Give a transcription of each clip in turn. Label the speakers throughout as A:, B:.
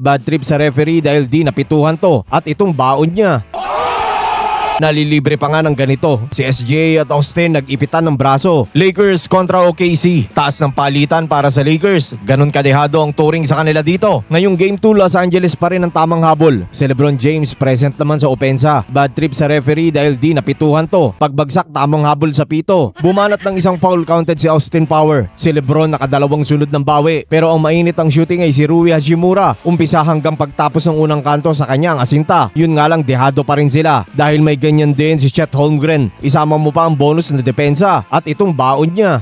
A: Bad trip sa referee dahil di napituhan to at itong baon niya. Nalilibre pa nga ng ganito. Si SGA at Austin nag-ipitan ng braso. Lakers kontra OKC. Taas ng palitan para sa Lakers. Ganon kadehado ang touring sa kanila dito. Ngayong Game 2, Los Angeles pa rin ang tamang habol. Si LeBron James present naman sa opensa. Bad trip sa referee dahil di napituhan to. Pagbagsak, tamang habol sa pito. Bumanat ng isang foul counted si Austin Power. Si LeBron nakadalawang sunod ng bawi. Pero ang mainit ang shooting ay si Rui Hachimura. Umpisa hanggang pagtapos ng unang kanto sa kanya ang asinta. Yun nga lang, dehado pa rin sila. Dahil may ganyan din si Chet Holmgren. Isama mo pa ang bonus na depensa at itong baon niya.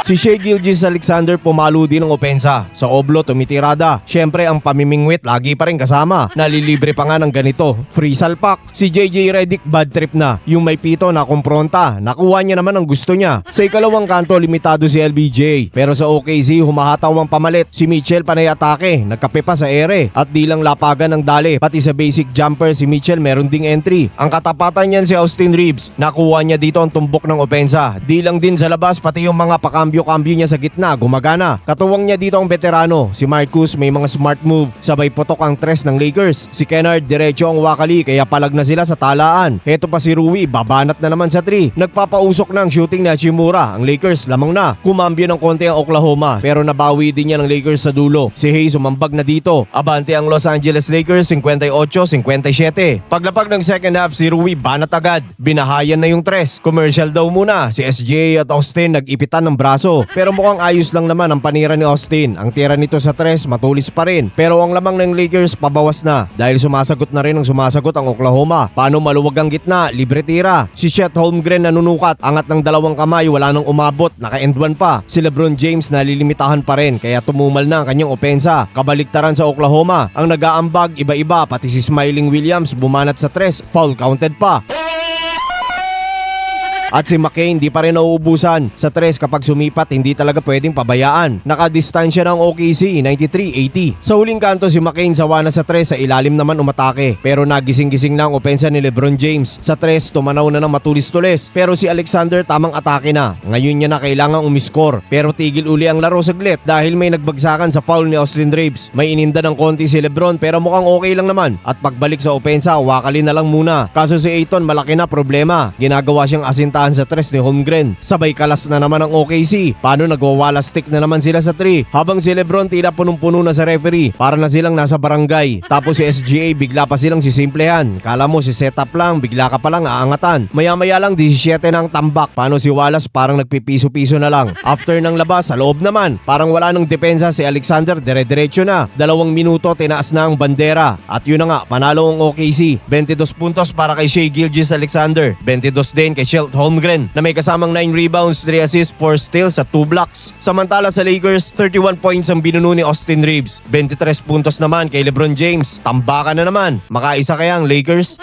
A: Si Shai Gilgeous-Alexander pumalo din ng opensa. Sa oblo tumitirada. Syempre ang pamimingwit lagi pa rin kasama. Nalilibre pa nga ng ganito. Free salpak. Si JJ Redick bad trip na. Yung may pito na kumpronta. Nakuha niya naman ang gusto niya. Sa ikalawang kanto limitado si LBJ. Pero sa OKC humahataw ang pamalit. Si Mitchell panay atake. Nagkape pa sa ere. At di lang lapagan ng dali. Pati sa basic jumper si Mitchell meron ding entry. Ang katapatan niyan si Austin Reeves. Nakuha niya dito ang tumbok ng opensa. Di lang din sa labas pati yung mga pakambyo niya sa gitna gumagana. Katuwang niya dito ang veterano. Si Marcus may mga smart move. Sabay putok ang tres ng Lakers. Si Kennard diretso ang wakali kaya palag na sila sa talaan. Heto pa si Rui babanat na naman sa 3. Nagpapausok na ang shooting ni Hachimura. Ang Lakers lamang na. Kumambyo ng konti ang Oklahoma pero nabawi din niya ng Lakers sa dulo. Si Hayes umambag na dito. Abante ang Los Angeles Lakers 58-57. Paglapag ng second half si Rui banat agad. Binahayan na yung tres. Commercial daw muna. Si SGA at Austin nag-ipitan ng braso. Pero mukhang ayos lang naman ang panira ni Austin. Ang tira nito sa tres matulis pa rin. Pero ang lamang ng Lakers pabawas na. Dahil sumasagot na rin ang sumasagot ang Oklahoma. Paano maluwag ang gitna? Libre tira. Si Chet Holmgren nanunukat. Angat ng dalawang kamay wala nang umabot. Naka-end one pa. Si LeBron James nalilimitahan pa rin. Kaya tumumal na ang kanyang opensa. Kabaliktaran sa Oklahoma. Ang nag-aambag iba-iba. Pati si Smiling Williams bumanat sa tres. Foul counted pa. At si McCain di pa rin nauubusan. Sa tres kapag sumipat hindi talaga pwedeng pabayaan. Nakadistansya ng OKC 93-80. Sa huling kanto si McCain sawa na sa tres sa ilalim naman umatake. Pero nagising-gising na ang opensa ni LeBron James. Sa tres tumanaw na ng matulis-tulis. Pero si Alexander tamang atake na. Ngayon niya na kailangang umiskor. Pero tigil uli ang laro saglit dahil may nagbagsakan sa foul ni Austin Reeves. May ininda ng konti si LeBron pero mukhang okay lang naman. At pagbalik sa opensa wakali na lang muna. Kaso si Ayton malaki na problema. Ginagawa siyang asinta sa tres ni Holmgren. Sabay kalas na naman ang OKC. Paano nagwawala stick na naman sila sa 3. Habang si LeBron tila punong-puno na sa referee. Para na silang nasa barangay. Tapos si SGA bigla pa silang sisimplehan. Kala mo si setup lang, bigla ka palang aangatan. Maya-maya lang 17 na ang tambak. Paano si Wallace parang nagpipiso-piso na lang. After ng labas, sa loob naman. Parang wala nang depensa si Alexander, dire-diretso na. 2 minuto tinaas na ang bandera. At yun na nga, panalo ang OKC. 22 puntos para kay Shai Gilgeous-Alexander. 22 din kay Chet Holmgren na may kasamang 9 rebounds, 3 assists, 4 steals at 2 blocks. Samantala sa Lakers, 31 points ang binuno ni Austin Reeves. 23 puntos naman kay LeBron James. Tambakan na naman. Makaisa kaya ang Lakers?